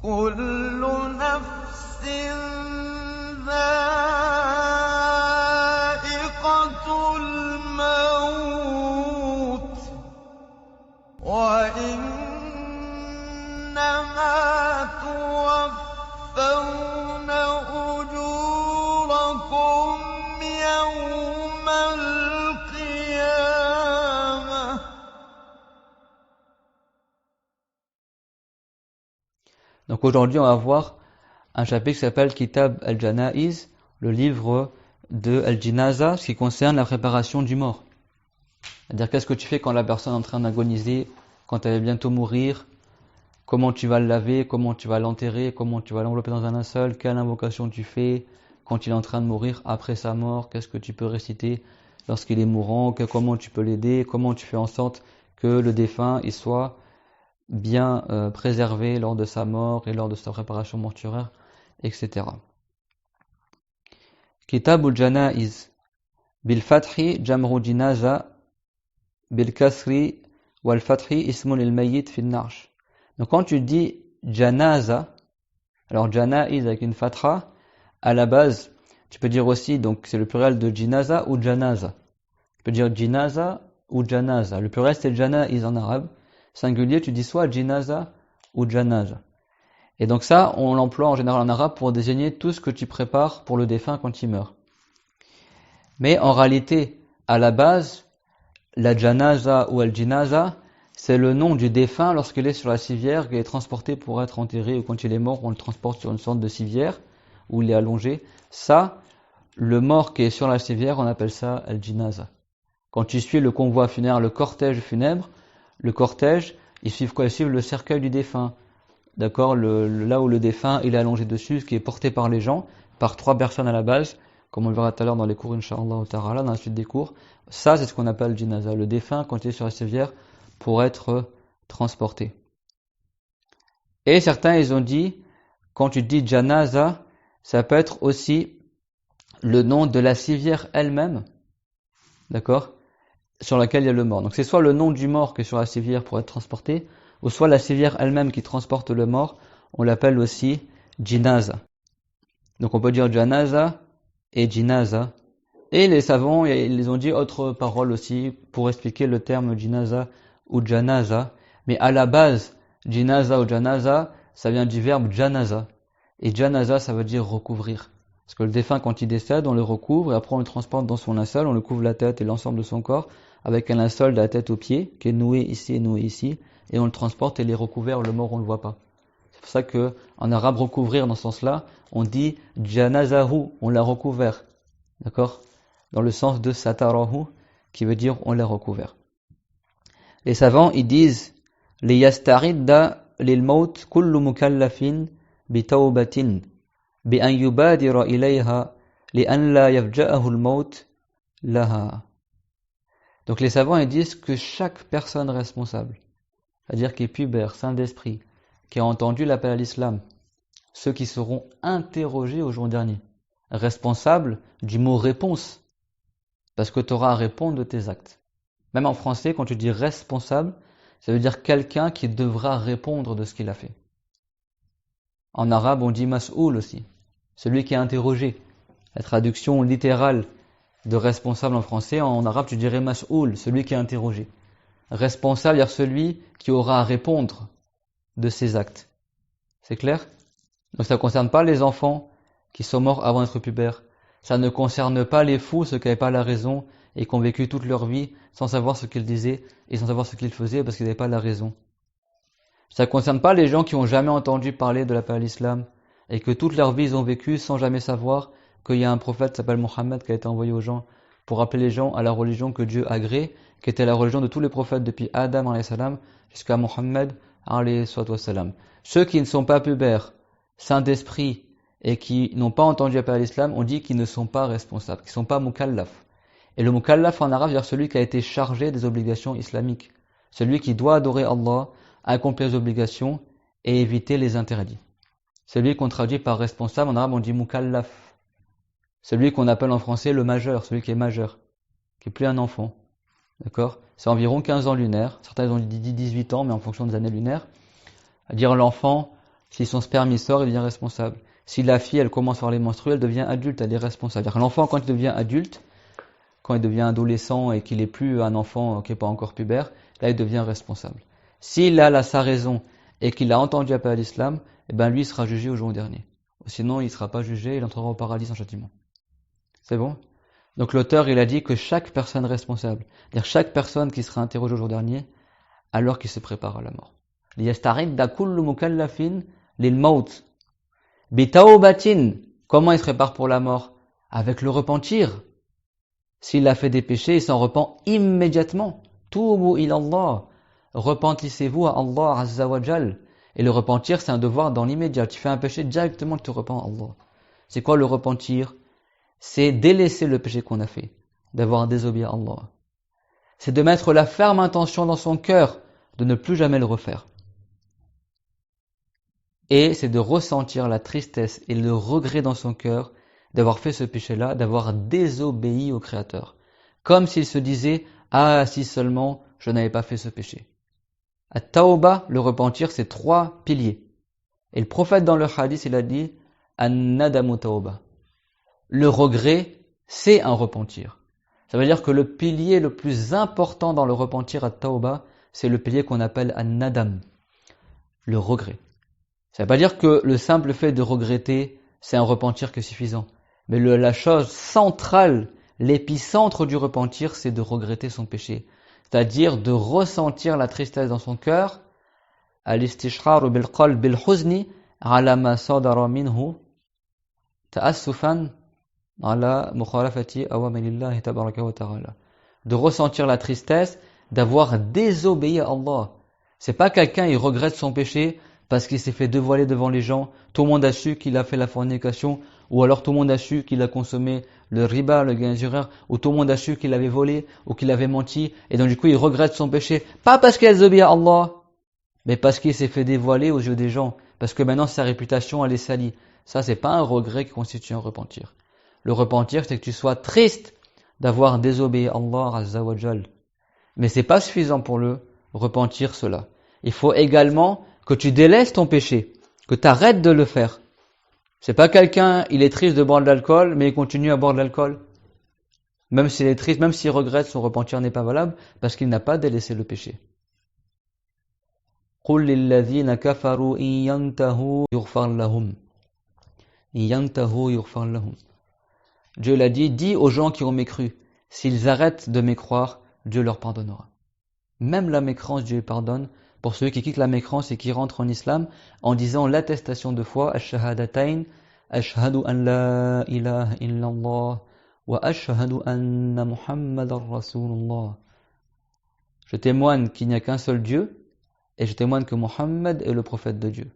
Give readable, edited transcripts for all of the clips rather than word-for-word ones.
كل نفس ذائقة الموت وإنما توفون أجوركم يوم القيامة. Donc aujourd'hui, on va voir un chapitre qui s'appelle Kitab al-Janaiz, le livre de al-Jinaza, ce qui concerne la préparation du mort. C'est-à-dire, qu'est-ce que tu fais quand la personne est en train d'agoniser, quand elle va bientôt mourir, comment tu vas le laver, comment tu vas l'enterrer, comment tu vas l'envelopper dans un linceul, quelle invocation tu fais quand il est en train de mourir, après sa mort, qu'est-ce que tu peux réciter lorsqu'il est mourant, comment tu peux l'aider, comment tu fais en sorte que le défunt il soit bien préservé lors de sa mort et lors de sa préparation mortuaire, etc. Kitab al-Janaiz bil fathi jamru jinaza bil kasri wal fathi ismun al mayyit fi an-narsh. Donc quand tu dis janaza, alors janaiz avec une fatha, à la base, tu peux dire aussi, donc c'est le pluriel de jinaza ou janaza. Tu peux dire jinaza ou janaza. Le pluriel c'est janaiz en arabe. Singulier, tu dis soit jinaza ou janaza. Et donc ça, on l'emploie en général en arabe pour désigner tout ce que tu prépares pour le défunt quand il meurt. Mais en réalité, à la base, la janaza ou al-jinaza, c'est le nom du défunt lorsqu'il est sur la civière, qu'il est transporté pour être enterré, ou quand il est mort, on le transporte sur une sorte de civière, où il est allongé. Ça, le mort qui est sur la civière, on appelle ça al-jinaza. Quand tu suis le convoi funéraire, le cortège funèbre, le cortège, ils suivent quoi? Ils suivent le cercueil du défunt. D'accord, là où le défunt il est allongé dessus, ce qui est porté par les gens, par 3 personnes à la base, comme on le verra tout à l'heure dans les cours, Inch'Allah Ta'ala, dans la suite des cours. Ça, c'est ce qu'on appelle le jinaza, le défunt quand il est sur la civière pour être transporté. Et certains, ils ont dit, quand tu dis janaza, ça peut être aussi le nom de la civière elle-même, d'accord, sur laquelle il y a le mort. Donc c'est soit le nom du mort qui est sur la civière pour être transporté, ou soit la civière elle-même qui transporte le mort, on l'appelle aussi jinaza. Donc on peut dire janaza et jinaza. Et les savants, ils ont dit autre parole aussi pour expliquer le terme jinaza ou janaza. Mais à la base, jinaza ou janaza, ça vient du verbe janaza. Et janaza, ça veut dire recouvrir. Parce que le défunt, quand il décède, on le recouvre et après on le transporte dans son linceul, on le couvre la tête et l'ensemble de son corps avec un linceul de la tête aux pieds, qui est noué ici et noué ici, et on le transporte et il est recouvert, le mort on le voit pas. C'est pour ça que en arabe recouvrir dans ce sens-là, on dit janazahu, on l'a recouvert. D'accord? Dans le sens de satarahu, qui veut dire on l'a recouvert. Les savants, ils disent li yastaridda lil maut kullu mukallafin bi tawbatin bi an yubadira ilayha li an la yafja'ahu al maut laha. Donc les savants ils disent que chaque personne responsable, c'est-à-dire qui est pubère, saint d'esprit, qui a entendu l'appel à l'islam, ceux qui seront interrogés au jour dernier, responsables du mot réponse, parce que tu auras à répondre de tes actes. Même en français, quand tu dis responsable, ça veut dire quelqu'un qui devra répondre de ce qu'il a fait. En arabe, on dit mas'oul aussi, celui qui est interrogé. La traduction littérale de responsable en français, en arabe tu dirais mas'oul, celui qui est interrogé. Responsable, c'est-à-dire celui qui aura à répondre de ses actes. C'est clair? Donc ça ne concerne pas les enfants qui sont morts avant d'être pubères. Ça ne concerne pas les fous, ceux qui n'avaient pas la raison et qui ont vécu toute leur vie sans savoir ce qu'ils disaient et sans savoir ce qu'ils faisaient parce qu'ils n'avaient pas la raison. Ça ne concerne pas les gens qui n'ont jamais entendu parler de l'appel à l'islam et que toute leur vie ils ont vécu sans jamais savoir qu'il y a un prophète qui s'appelle Mohammed qui a été envoyé aux gens pour appeler les gens à la religion que Dieu a agréée, qui était la religion de tous les prophètes depuis Adam alayhi salam jusqu'à Mohammed alayhi salam. Ceux qui ne sont pas pubères, saints d'esprit et qui n'ont pas entendu appeler à l'islam, on dit qu'ils ne sont pas responsables, qu'ils ne sont pas mukallaf. Et le mukallaf en arabe veut dire celui qui a été chargé des obligations islamiques, celui qui doit adorer Allah, accomplir les obligations et éviter les interdits. Celui qu'on traduit par responsable, en arabe on dit mukallaf. Celui qu'on appelle en français le majeur, celui qui est majeur, qui n'est plus un enfant. D'accord? C'est environ 15 ans lunaires. Certains ont dit 18 ans, mais en fonction des années lunaires. C'est-à-dire l'enfant, Si son sperme il sort, il devient responsable. Si la fille, elle commence par les menstrues, elle devient adulte, elle est responsable. C'est-à-dire que l'enfant, quand il devient adulte, quand il devient adolescent et qu'il n'est plus un enfant qui n'est pas encore pubère, là, il devient responsable. S'il a sa raison et qu'il a entendu appeler à l'islam, eh ben lui, il sera jugé au jour dernier. Sinon, il ne sera pas jugé, il entrera au paradis sans châtiment. C'est bon? Donc l'auteur, il a dit que chaque personne responsable, c'est-à-dire chaque personne qui sera interrogée au jour dernier, alors qu'il se prépare à la mort. لِيَسْتَعِدَّ كُلُّ مُكَلَّفٍ لِلْمَوْتِ بِتَوْبَةٍ. Comment il se prépare pour la mort? Avec le repentir. S'il a fait des péchés, il s'en repent immédiatement. Toubu ilallah. Repentissez-vous à Allah Azza wa Jal. Et le repentir, c'est un devoir dans l'immédiat. Tu fais un péché, directement tu te repens à Allah. C'est quoi le repentir? C'est délaisser le péché qu'on a fait, d'avoir désobéi à Allah. C'est de mettre la ferme intention dans son cœur de ne plus jamais le refaire. Et c'est de ressentir la tristesse et le regret dans son cœur d'avoir fait ce péché-là, d'avoir désobéi au Créateur. Comme s'il se disait « Ah, si seulement je n'avais pas fait ce péché ». At-Tawba, le repentir, c'est 3 piliers. Et le prophète dans le hadith, il a dit « An-nadamu tawba ». Le regret, c'est un repentir. Ça veut dire que le pilier le plus important dans le repentir at-Tawba, c'est le pilier qu'on appelle an-nadam, le regret. Ça ne veut pas dire que le simple fait de regretter, c'est un repentir qui est suffisant. Mais la chose centrale, l'épicentre du repentir, c'est de regretter son péché. C'est-à-dire de ressentir la tristesse dans son cœur, al-istishrar bil-qalb bil-huzni ala ma sadara minhu ta'assufan ala mukhalafati awamirillahi tabaraka wa ta'ala. De ressentir la tristesse, d'avoir désobéi à Allah. C'est pas quelqu'un, il regrette son péché parce qu'il s'est fait dévoiler devant les gens, tout le monde a su qu'il a fait la fornication, ou alors tout le monde a su qu'il a consommé le riba, le gain d'usuraire, ou tout le monde a su qu'il avait volé, ou qu'il avait menti, et donc du coup il regrette son péché, pas parce qu'il a désobéi à Allah, mais parce qu'il s'est fait dévoiler aux yeux des gens, parce que maintenant sa réputation elle est salie. Ça c'est pas un regret qui constitue un repentir. Le repentir c'est que tu sois triste d'avoir désobéi à Allah Azza wa Jal. Mais c'est pas suffisant pour le repentir cela. Il faut également que tu délaisses ton péché, que tu arrêtes de le faire. C'est pas quelqu'un, il est triste de boire de l'alcool, mais il continue à boire de l'alcool. Même s'il est triste, même s'il regrette, son repentir n'est pas valable, parce qu'il n'a pas délaissé le péché. قُلْ لِلَّذِينَ كَفَرُوا إِن يَنْتَهُوا يُغْفَرْ لَهُمْ إِن يَنْتَهُوا يُغْفَرْ لَهُمْ. Dieu l'a dit, dis aux gens qui ont mécru, s'ils arrêtent de mécroire, Dieu leur pardonnera. Même la mécrance, Dieu pardonne, pour ceux qui quittent la mécrance et qui rentrent en islam en disant l'attestation de foi, ash-shahadatayn, ashhadu an la ilaha illallah wa ashhadu anna muhammadar rasulullah. Je témoigne qu'il n'y a qu'un seul Dieu et je témoigne que Muhammad est le prophète de Dieu.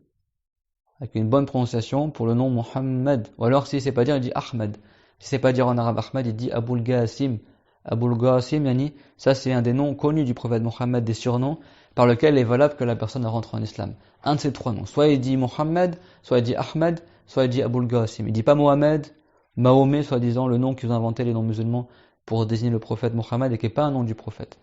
Avec une bonne prononciation pour le nom Muhammad. Ou alors si c'est pas dire, il dit Ahmed. Si c'est pas dire en arabe Ahmed, il dit Abul Qasim. Abul Qasim, yani, ça c'est un des noms connus du prophète Muhammad, des surnoms par lequel il est valable que la personne rentre en islam. Un de ces 3 noms. Soit il dit Muhammad, soit il dit Ahmed, soit il dit Abul Qasim. Il dit pas Mohamed, Mahomet, soi-disant le nom qu'ils ont inventé les noms musulmans pour désigner le prophète Muhammad et qui n'est pas un nom du prophète.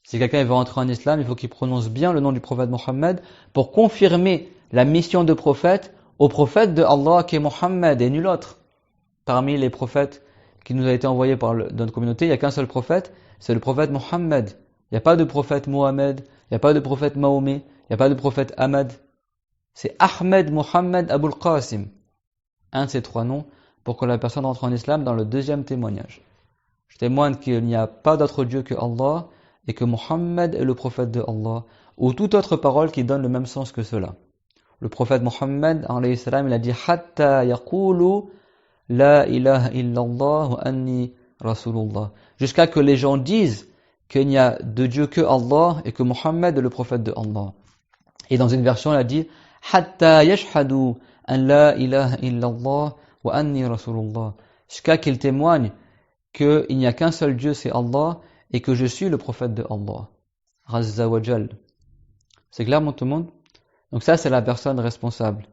Si quelqu'un veut rentrer en islam, il faut qu'il prononce bien le nom du prophète Muhammad pour confirmer la mission de prophète au prophète de Allah qui est Muhammad et nul autre. Parmi les prophètes qui nous a été envoyé dans notre communauté, il n'y a qu'un seul prophète, c'est le prophète Muhammad. Il n'y a pas de prophète Mohamed, il n'y a pas de prophète Mahomet, il n'y a pas de prophète Ahmad. C'est Ahmed, Muhammad, Abul Qasim. Un de ces 3 noms pour que la personne rentre en islam dans le 2e témoignage. Je témoigne qu'il n'y a pas d'autre Dieu que Allah et que Muhammad est le prophète de Allah, ou toute autre parole qui donne le même sens que cela. Le prophète Muhammad, alayhi salam, il a dit « Hatta yaqulu la ilaha illallah wa anni rasulullah » jusqu'à que les gens disent qu'il n'y a de Dieu que Allah et que Muhammad est le prophète de Allah. Et dans une version, il a dit « Hatta yashhadu an la ilaha illallah wa anni rasulullah » jusqu'à qu'ils témoignent qu'il n'y a qu'un seul Dieu, c'est Allah, et que je suis le prophète de Allah. Azza wa Jal. C'est clair, tout le monde? Donc ça, c'est la personne responsable.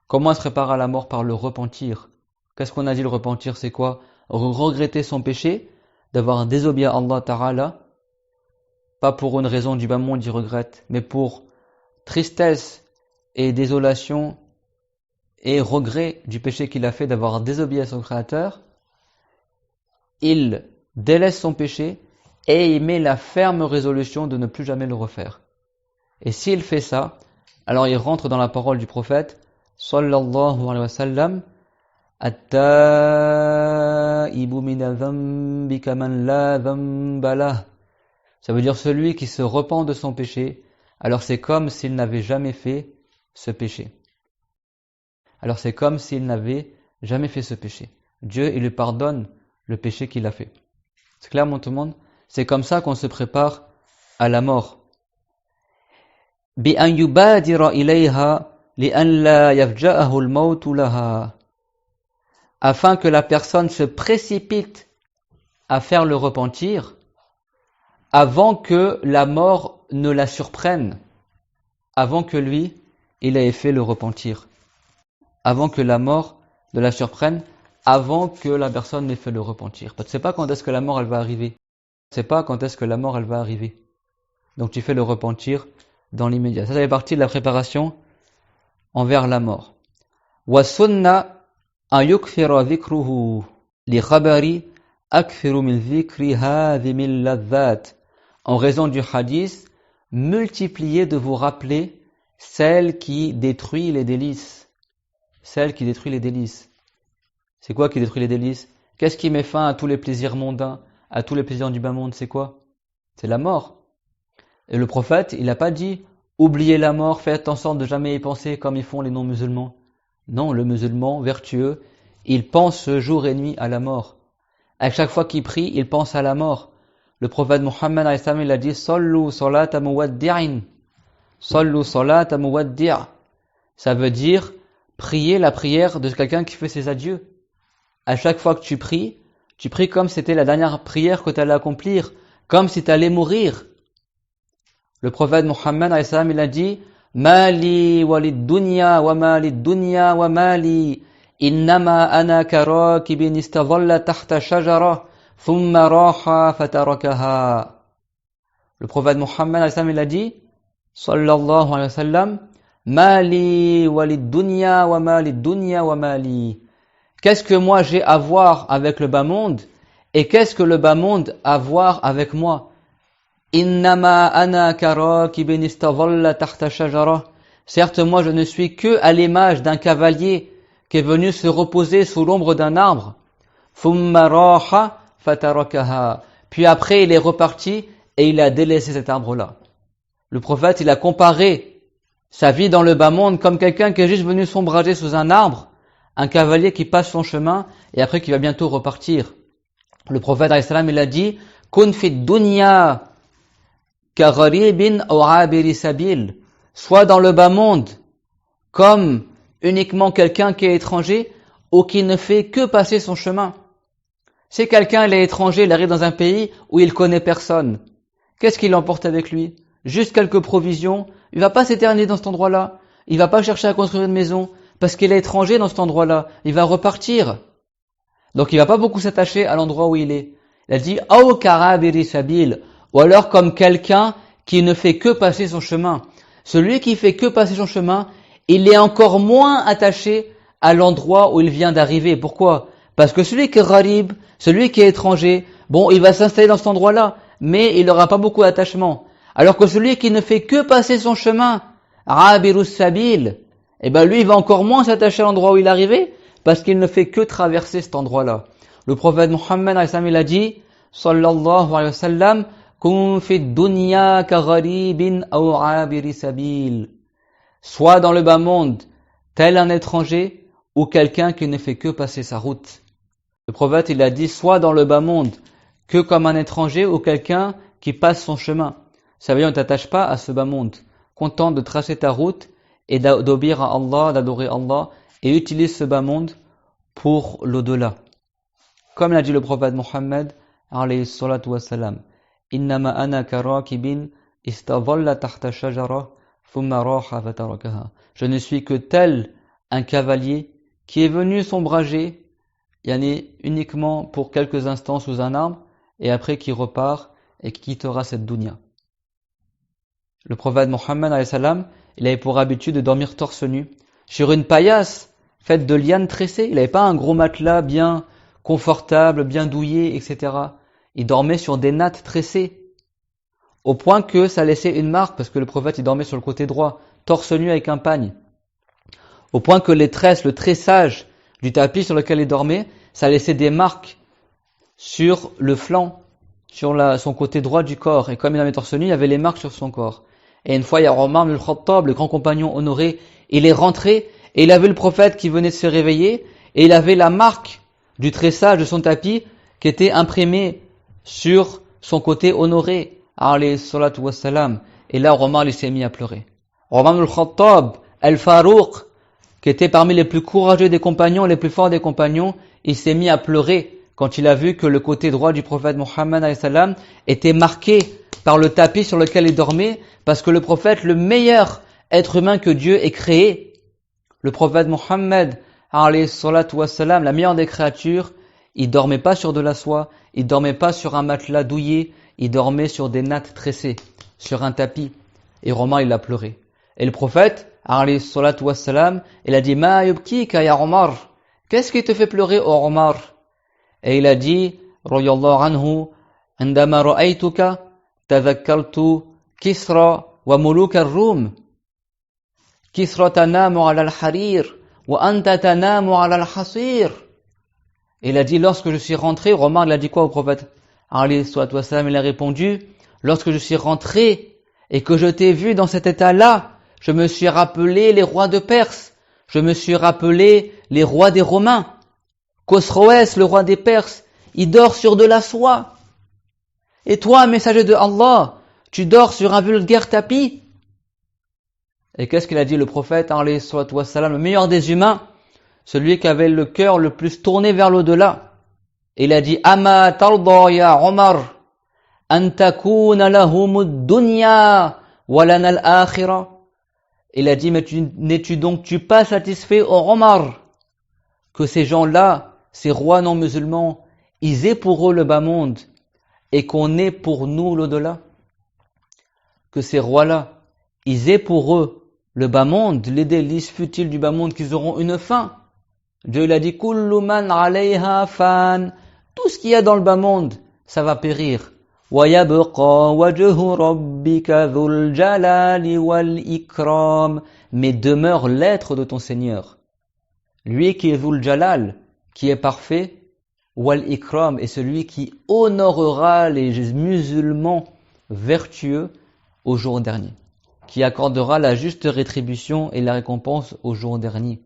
Comment elle se prépare à la mort? Par le repentir. Qu'est-ce qu'on a dit, le repentir, c'est quoi? Regretter son péché, d'avoir désobéi à Allah Ta'ala, pas pour une raison du bas monde, il regrette, mais pour tristesse et désolation et regret du péché qu'il a fait d'avoir désobéi à son Créateur, il délaisse son péché et il met la ferme résolution de ne plus jamais le refaire. Et s'il fait ça, alors il rentre dans la parole du prophète sallallahu alayhi wa sallam, At-ta'ibu mina dhanbi kaman la dhanba lah. Ça veut dire celui qui se repent de son péché, alors c'est comme s'il n'avait jamais fait ce péché. Alors c'est comme s'il n'avait jamais fait ce péché. Dieu, il lui pardonne le péché qu'il a fait. C'est clair, mon tout le monde? C'est comme ça qu'on se prépare à la mort. بأن يبادر إليها لأن لا يفجأه الموت لها. Afin que la personne se précipite à faire le repentir avant que la mort ne la surprenne, avant que lui, il ait fait le repentir. Avant que la mort ne la surprenne, avant que la personne n'ait fait le repentir. Tu ne sais pas quand est-ce que la mort elle va arriver. Tu ne sais pas quand est-ce que la mort elle va arriver. Donc tu fais le repentir dans l'immédiat. Ça fait partie de la préparation envers la mort. وَالسُنَّةُ أَنْ يُكْثِرَ ذِكْرُهُ لِخَبَرِ أَكْثِرُ مِنْ ذِكْرِ هَذِمِ اللَّذَّاتِ. En raison du hadith, multipliez de vous rappeler celle qui détruit les délices. Celle qui détruit les délices. C'est quoi qui détruit les délices? Qu'est-ce qui met fin à tous les plaisirs mondains, à tous les plaisirs du bas monde? C'est quoi? C'est la mort. Et le prophète, il n'a pas dit « oubliez la mort, faites en sorte de jamais y penser comme ils font les non-musulmans ». Non, le musulman vertueux, il pense jour et nuit à la mort. À chaque fois qu'il prie, il pense à la mort. Le prophète Muhammad il a dit « Sallu salata muwaddi'in ». Sallu salata muwaddi'. Ça veut dire prier la prière de quelqu'un qui fait ses adieux. À chaque fois que tu pries comme si c'était la dernière prière que tu allais accomplir, comme si tu allais mourir. Le prophète Muhammad il a dit Mali walid dunya wa mali dunya wa mali innama ana karakibin istadalla tahta shajara thumma raha fatarakaha. Le prophète Muhammad il a dit sallallahu alayhi wa sallam Mali walid dunya wa mali dunya wa mali. Qu'est-ce que moi j'ai à voir avec le bas monde et qu'est-ce que le bas monde a à voir avec moi? Innama ana karakibin istadalla tahta shajara. Certes, moi je ne suis que à l'image d'un cavalier qui est venu se reposer sous l'ombre d'un arbre. Thumma raha fatarakaha. Puis après il est reparti et il a délaissé cet arbre-là. Le prophète il a comparé sa vie dans le bas monde comme quelqu'un qui est juste venu s'ombrager sous un arbre, un cavalier qui passe son chemin et après qui va bientôt repartir. Le prophète il a dit kun fi dunya soit dans le bas monde comme uniquement quelqu'un qui est étranger ou qui ne fait que passer son chemin. Si quelqu'un il est étranger, il arrive dans un pays où il connaît personne, qu'est-ce qu'il emporte avec lui? Juste quelques provisions. Il va pas s'éterniser dans cet endroit-là. Il va pas chercher à construire une maison parce qu'il est étranger dans cet endroit-là. Il va repartir. Donc il va pas beaucoup s'attacher à l'endroit où il est. Il a dit Aw karabiri sabil, ou alors comme quelqu'un qui ne fait que passer son chemin. Celui qui fait que passer son chemin, il est encore moins attaché à l'endroit où il vient d'arriver. Pourquoi? Parce que celui qui est gharib, celui qui est étranger, bon, il va s'installer dans cet endroit-là, mais il n'aura pas beaucoup d'attachement. Alors que celui qui ne fait que passer son chemin, Abirus Sabil, eh ben lui, il va encore moins s'attacher à l'endroit où il est arrivé, parce qu'il ne fait que traverser cet endroit-là. Le prophète Muhammad il a dit, sallallahu alayhi wa sallam, kun fi dunya ka gharibin aw abiri sabil. Soit dans le bas monde, tel un étranger, ou quelqu'un qui ne fait que passer sa route. Le prophète il a dit, soit dans le bas monde, que comme un étranger, ou quelqu'un qui passe son chemin. Ça veut dire, ne t'attache pas à ce bas monde. Contente de tracer ta route et d'obéir à Allah, d'adorer Allah, et utilise ce bas monde pour l'au-delà. Comme l'a dit le prophète Muhammad, alayhi salatu wassalam, Innama ana karakibin istadalla tahta shajara thumma raha fatarakaha. Je ne suis que tel un cavalier qui est venu s'ombrager, uniquement pour quelques instants sous un arbre, et après qui repart et qui quittera cette dunya. Le prophète Muhammad alayhi salam, il avait pour habitude de dormir torse nu sur une paillasse faite de lianes tressées. Il n'avait pas un gros matelas bien confortable, bien douillet, etc. Il dormait sur des nattes tressées, au point que ça laissait une marque, parce que le prophète il dormait sur le côté droit, torse nu avec un pagne, au point que les tresses, le tressage du tapis sur lequel il dormait, ça laissait des marques sur le flanc, sur son côté droit du corps. Et comme il avait torse nu, il y avait les marques sur son corps. Et une fois, il y a Omar ibn al-Khattab, le grand compagnon honoré, il est rentré et il a vu le prophète qui venait de se réveiller et il avait la marque du tressage de son tapis qui était imprimée sur son côté honoré, alayhi salatu wassalam. Et là, Omar il s'est mis à pleurer. Omar ibn al-Khattab, al-Farouq, qui était parmi les plus courageux des compagnons, les plus forts des compagnons, il s'est mis à pleurer quand il a vu que le côté droit du prophète Mohammed alayhi salam était marqué par le tapis sur lequel il dormait, parce que le prophète, le meilleur être humain que Dieu ait créé, le prophète Mohammed alayhi salatu wassalam, la meilleure des créatures, il dormait pas sur de la soie, il dormait pas sur un matelas douillet, il dormait sur des nattes tressées, sur un tapis. Et Omar, il a pleuré. Et le prophète, alayhi salatu wassalam, il a dit, Ma yubkika ya Omar, qu'est-ce qui te fait pleurer, ô Omar? Et il a dit, radiyallahu anhu, عندما رأيتك تذكرت كسرى وملوك الروم كسرى تنام على الحرير وأنت تنام على الحصير. Il a dit, lorsque je suis rentré, Omar il a dit quoi au prophète alayhi salatu wassalam? Il a répondu, lorsque je suis rentré et que je t'ai vu dans cet état-là, je me suis rappelé les rois de Perse, je me suis rappelé les rois des Romains. Khosroès, le roi des Perses, il dort sur de la soie. Et toi, messager de Allah, tu dors sur un vulgaire tapis. Et qu'est-ce qu'il a dit le prophète, alayhi salatu wassalam, le meilleur des humains, celui qui avait le cœur le plus tourné vers l'au-delà. Il a dit, Ama tarda ya Omar, an takuna lahumud dunya wa lana al-akhirah. Il a dit, mais n'es-tu donc pas satisfait, ô Omar, que ces gens-là, ces rois non musulmans, ils aient pour eux le bas monde et qu'on ait pour nous l'au-delà? Que ces rois-là, ils aient pour eux le bas monde, les délices futiles du bas monde, qu'ils auront une fin. Dieu il a dit, Kullu man alayha fan, tout ce qu'il y a dans le bas monde, ça va périr. Wa yabqa wajhu rabbika dhul jalali wal ikram, mais demeure l'être de ton Seigneur. Lui qui est Dhul Jalal, qui est parfait, wal ikram, est celui qui honorera les musulmans vertueux au jour dernier, qui accordera la juste rétribution et la récompense au jour dernier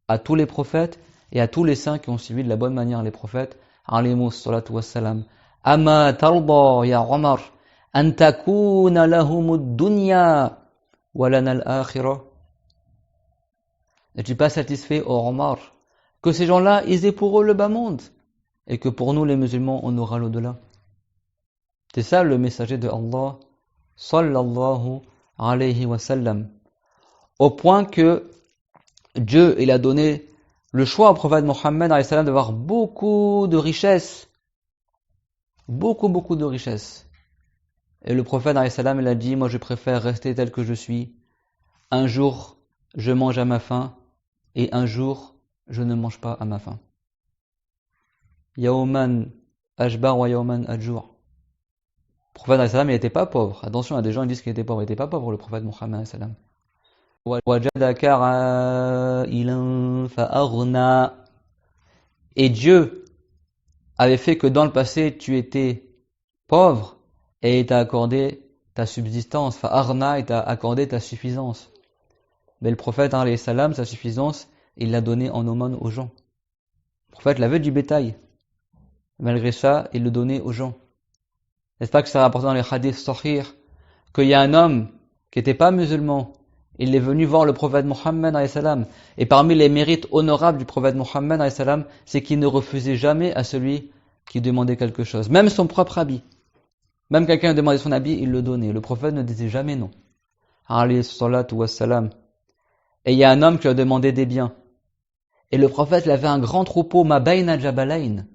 à tous les prophètes et à tous les saints qui ont suivi de la bonne manière les prophètes, alayhimus salatu wassalam. Ama tarda ya Omar, an takuna lahumud dunya wa lana al-akhirah. N'es-tu pas satisfait, ô Omar, que ces gens-là, ils aient pour eux le bas monde, et que pour nous les musulmans, on aura l'au-delà? C'est ça le messager de Allah, sallallahu alayhi wa sallam. Au point que Dieu, il a donné le choix au prophète Mohammed alayhi salam d'avoir beaucoup de richesses. Beaucoup de richesses. Et le prophète alayhi salam, il a dit, moi je préfère rester tel que je suis. Un jour, je mange à ma faim, et un jour, je ne mange pas à ma faim. Yawman ashbar wa yawman ajur. Le prophète alayhi salam, il n'était pas pauvre. Attention, il y a des gens qui disent qu'il était pauvre. Il n'était pas pauvre, le prophète Mohammed alayhi salam. Et Dieu avait fait que dans le passé tu étais pauvre et il t'a accordé ta subsistance, fa'arna, il t'a accordé ta suffisance. Mais le prophète alayhi salam, sa suffisance, il l'a donnée en aumône aux gens. Le prophète avait du bétail. Malgré ça, il le donnait aux gens. N'est-ce pas que c'est rapporté dans les hadiths sahih qu'il y a un homme qui n'était pas musulman, il est venu voir le prophète Mohammed alayhi salam, et parmi les mérites honorables du prophète Mohammed alayhi salam, c'est qu'il ne refusait jamais à celui qui demandait quelque chose, même son propre habit. Même quelqu'un demandait son habit, il le donnait. Le prophète ne disait jamais non. Alayhi salatu wassalam. Et il y a un homme qui a demandé des biens. Et le prophète, il avait un grand troupeau, ma bayna jabalayn.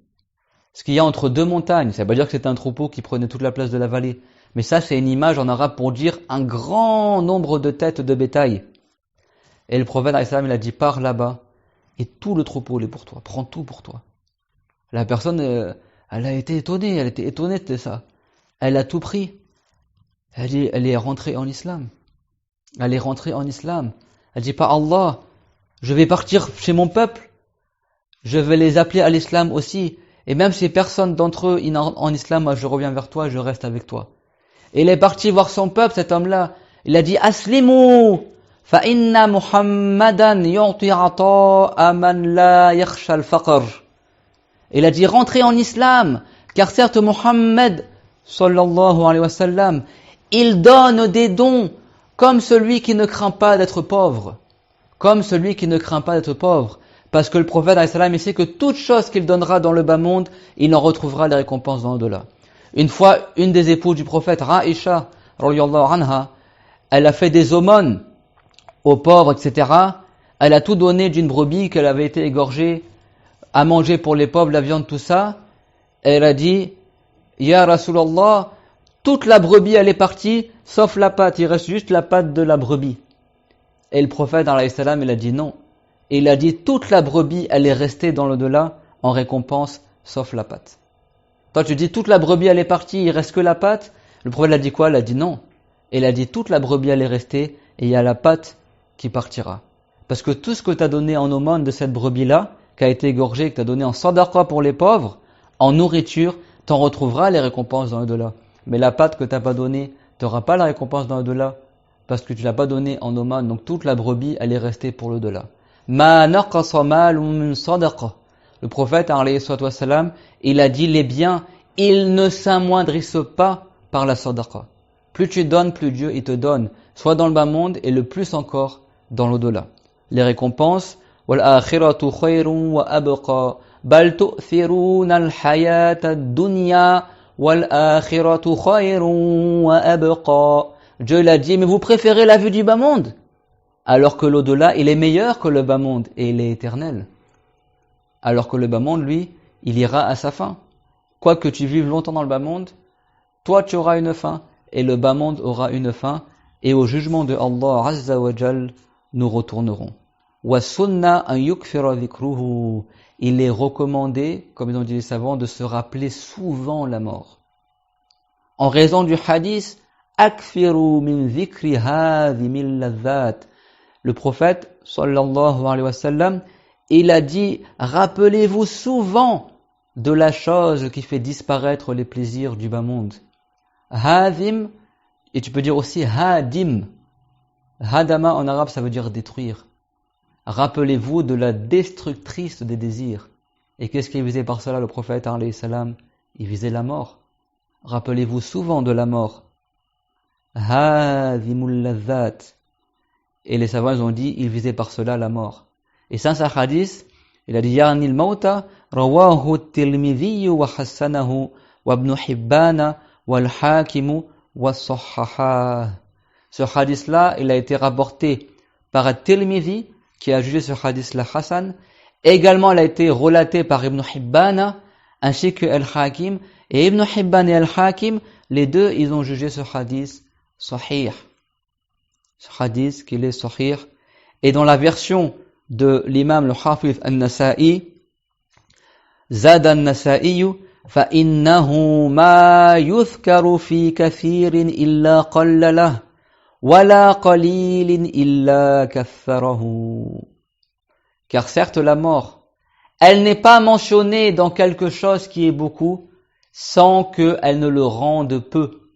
Ce qu'il y a entre deux montagnes. Ça ne veut pas dire que c'était un troupeau qui prenait toute la place de la vallée. Mais ça, c'est une image en arabe pour dire un grand nombre de têtes de bétail. Et le prophète, il a dit, pars là-bas, et tout le troupeau est pour toi, prends tout pour toi. La personne, elle était étonnée de ça. Elle a tout pris. Elle est rentrée en islam. Elle est rentrée en islam. Elle dit pas Allah, je vais partir chez mon peuple. Je vais les appeler à l'islam aussi. Et même si personne d'entre eux en islam, moi je reviens vers toi, je reste avec toi. Et il est parti voir son peuple, cet homme-là. Il a dit Aslimu, fa inna Muhammadan yu'ti ata'a man la yakhsha al-faqr. Il a dit rentrez en islam, car certes Muhammad sallallahu alayhi wa sallam, il donne des dons comme celui qui ne craint pas d'être pauvre. Comme celui qui ne craint pas d'être pauvre. Parce que le prophète alayhi salam, il sait que toute chose qu'il donnera dans le bas monde, il en retrouvera les récompenses dans l'au-delà. Une fois, une des épouses du prophète, Aïcha, radiyallahu anha, elle a fait des aumônes aux pauvres, etc. Elle a tout donné d'une brebis qu'elle avait été égorgée, à manger pour les pauvres, la viande, tout ça. Et elle a dit, Ya Rasulallah, toute la brebis, elle est partie, sauf la patte, il reste juste la patte de la brebis. Et le prophète, alayhi salam, il a dit non. Et il a dit, toute la brebis, elle est restée dans l'au-delà, en récompense, sauf la patte. Toi, tu dis, toute la brebis, elle est partie, il reste que la patte. Le prophète a dit quoi? Il a dit non. Et il a dit, toute la brebis, elle est restée, et il y a la patte qui partira. Parce que tout ce que tu as donné en aumône de cette brebis-là, qui a été égorgée, que tu as donné en sadaqa pour les pauvres, en nourriture, tu en retrouveras les récompenses dans l'au-delà. Mais la patte que tu n'as pas donnée, tu n'auras pas la récompense dans l'au-delà, parce que tu ne l'as pas donnée en aumône. Donc toute la brebis, elle est restée pour l'au-delà. Ma naqasa malun min sadaqa. Le prophète, alayhi salatu wassalam, il a dit les biens, ils ne s'amoindrissent pas par la sadaqa. Plus tu donnes, plus Dieu il te donne, soit dans le bas monde et le plus encore dans l'au-delà. Les récompenses, wal akhiratu khayrun wa abqa, bal tu'thiruna al-hayata ad-dunya wal akhiratu khayrun wa abqa. Dieu l'a dit, mais vous préférez la vue du bas monde, alors que l'au-delà, il est meilleur que le bas monde et il est éternel. Alors que le bas monde, lui, il ira à sa fin. Quoi que tu vives longtemps dans le bas monde, toi tu auras une fin et le bas monde aura une fin et au jugement de Allah Azza wa Jal, nous retournerons. Wa sunna an yukfira dhikruhu. Il est recommandé, comme ils ont dit les savants, de se rappeler souvent la mort. En raison du hadith, akfiru min dhikri hadhimil ladhat. Le prophète, sallallahu alayhi wa sallam, il a dit, rappelez-vous souvent de la chose qui fait disparaître les plaisirs du bas monde. Hadim, et tu peux dire aussi hadim. Hadama en arabe, ça veut dire détruire. Rappelez-vous de la destructrice des désirs. Et qu'est-ce qu'il visait par cela, le prophète, alayhi salam? Il visait la mort. Rappelez-vous souvent de la mort. Hadimul ladhat. Et les savants ont dit, il visait par cela la mort. Et ça, c'est un hadith, il a dit, Yarni al-mauta, rawahu at-Tirmidhi wa hassanahu, wa ibn Hibbana, wa al-Hakimu, wa sahhaha. Ce hadith-là, il a été rapporté par at-Tirmidhi, qui a jugé ce hadith-là Hassan. Également, il a été relaté par Ibn Hibbana, ainsi que al-Hakim. Et Ibn Hibban et al-Hakim, les deux, ils ont jugé ce hadith sahih. Ce hadith qu'il est sahih. Et dans la version de l'imam le Hafiz al-Nasa'i, Zad al-Nasa'i, فَإِنَّهُ مَا يُذْكَرُ فِي كَثِيرٍ إِلَّا قَلَّ لَهُ وَلَا قَلِيلٍ إِلَّا كَثَّرَهُ. Car certes la mort, elle n'est pas mentionnée dans quelque chose qui est beaucoup, sans qu'elle ne le rende peu.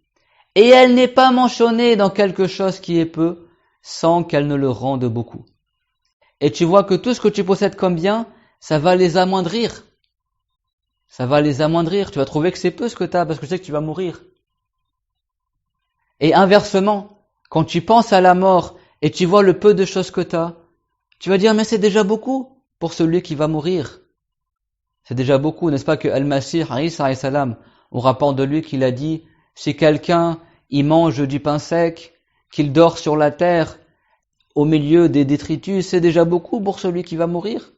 Et elle n'est pas mentionnée dans quelque chose qui est peu, sans qu'elle ne le rende beaucoup. Et tu vois que tout ce que tu possèdes comme bien, ça va les amoindrir. Ça va les amoindrir. Tu vas trouver que c'est peu ce que tu as, parce que tu sais que tu vas mourir. Et inversement, quand tu penses à la mort, et tu vois le peu de choses que tu as, tu vas dire, mais c'est déjà beaucoup pour celui qui va mourir. C'est déjà beaucoup, n'est-ce pas que Al-Masih, Isa alayhi salam, on rapporte de lui qu'il a dit, si quelqu'un, il mange du pain sec, qu'il dort sur la terre, au milieu des détritus, c'est déjà beaucoup pour celui qui va mourir.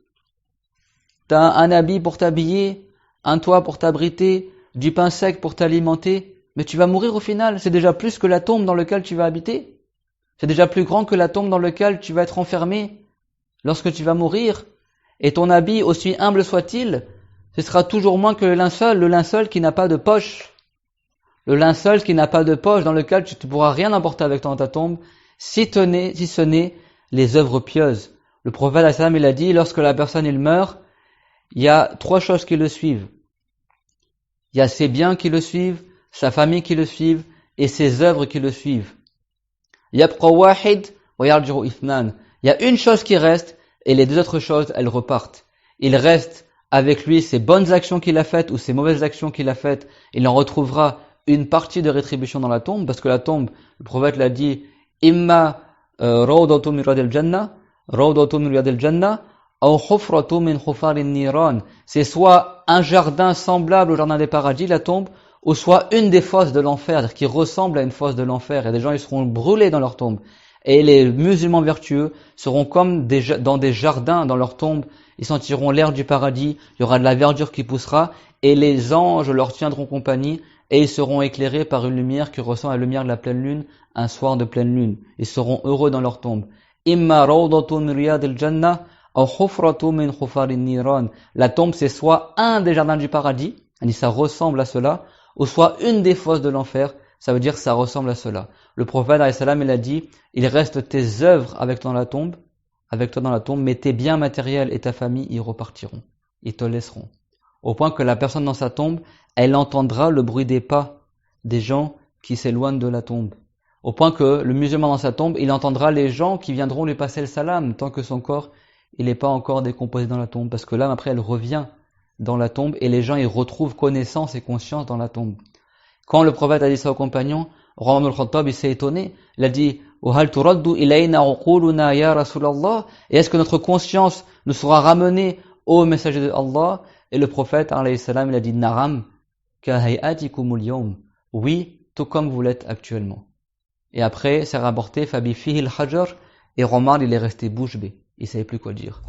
T'as un habit pour t'habiller, un toit pour t'abriter, du pain sec pour t'alimenter, mais tu vas mourir au final. C'est déjà plus que la tombe dans laquelle tu vas habiter. C'est déjà plus grand que la tombe dans laquelle tu vas être enfermé lorsque tu vas mourir. Et ton habit, aussi humble soit-il, ce sera toujours moins que le linceul qui n'a pas de poche. Le linceul qui n'a pas de poche, dans lequel tu ne pourras rien emporter avec toi dans ta tombe, si ce n'est les œuvres pieuses. Le prophète il a dit, lorsque la personne il meurt, il y a 3 choses qui le suivent. Il y a ses biens qui le suivent, sa famille qui le suivent, et ses œuvres qui le suivent. Yabqa wahid wa yarji'u ithnan. Il y a une chose qui reste, et les 2 autres choses, elles repartent. Il reste avec lui ses bonnes actions qu'il a faites ou ses mauvaises actions qu'il a faites. Il en retrouvera une partie de rétribution dans la tombe, parce que la tombe, le prophète l'a dit, imma rawdatun min riyadil jannah, aw hufratun min hufarin niran. C'est soit un jardin semblable au jardin des paradis, la tombe, ou soit une des fosses de l'enfer, c'est-à-dire qui ressemble à une fosse de l'enfer. Et des gens, ils seront brûlés dans leur tombe. Et les musulmans vertueux seront comme dans des jardins dans leur tombe. Ils sentiront l'air du paradis, il y aura de la verdure qui poussera, et les anges leur tiendront compagnie, et ils seront éclairés par une lumière qui ressemble à la lumière de la pleine lune, un soir de pleine lune. Ils seront heureux dans leur tombe. Imma rawdatun min riyadil jannah, aw hufratun min hufarin niran. La tombe, c'est soit un des jardins du paradis, ça ressemble à cela, ou soit une des fosses de l'enfer, ça veut dire que ça ressemble à cela. Le prophète, il a dit, il reste tes œuvres avec toi dans la tombe, mais tes biens matériels et ta famille y repartiront. Ils te laisseront. Au point que la personne dans sa tombe, elle entendra le bruit des pas des gens qui s'éloignent de la tombe. Au point que le musulman dans sa tombe, il entendra les gens qui viendront lui passer le salam, tant que son corps, il n'est pas encore décomposé dans la tombe. Parce que l'âme, après, elle revient dans la tombe, et les gens, ils retrouvent connaissance et conscience dans la tombe. Quand le prophète a dit ça aux compagnons, Omar al-Khattab, il s'est étonné. Il a dit, وَهَلْ تُرَدُّ إِلَيْنَا عُقُولُنَا يَا رَسُولَ اللَّهِ. Et est-ce que notre conscience nous sera ramenée au messager de Allah? Et le prophète, alayhi salam, il a dit, Naram, كَهَيْأَتِكُمُ الْيَوْمِ. Oui, tout comme vous l'êtes actuellement. Et après, c'est rapporté, فَبِفِيهِ الْحَجَرِ. Et Omar, il est resté bouche bée. Il savait plus quoi dire.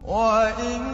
وإن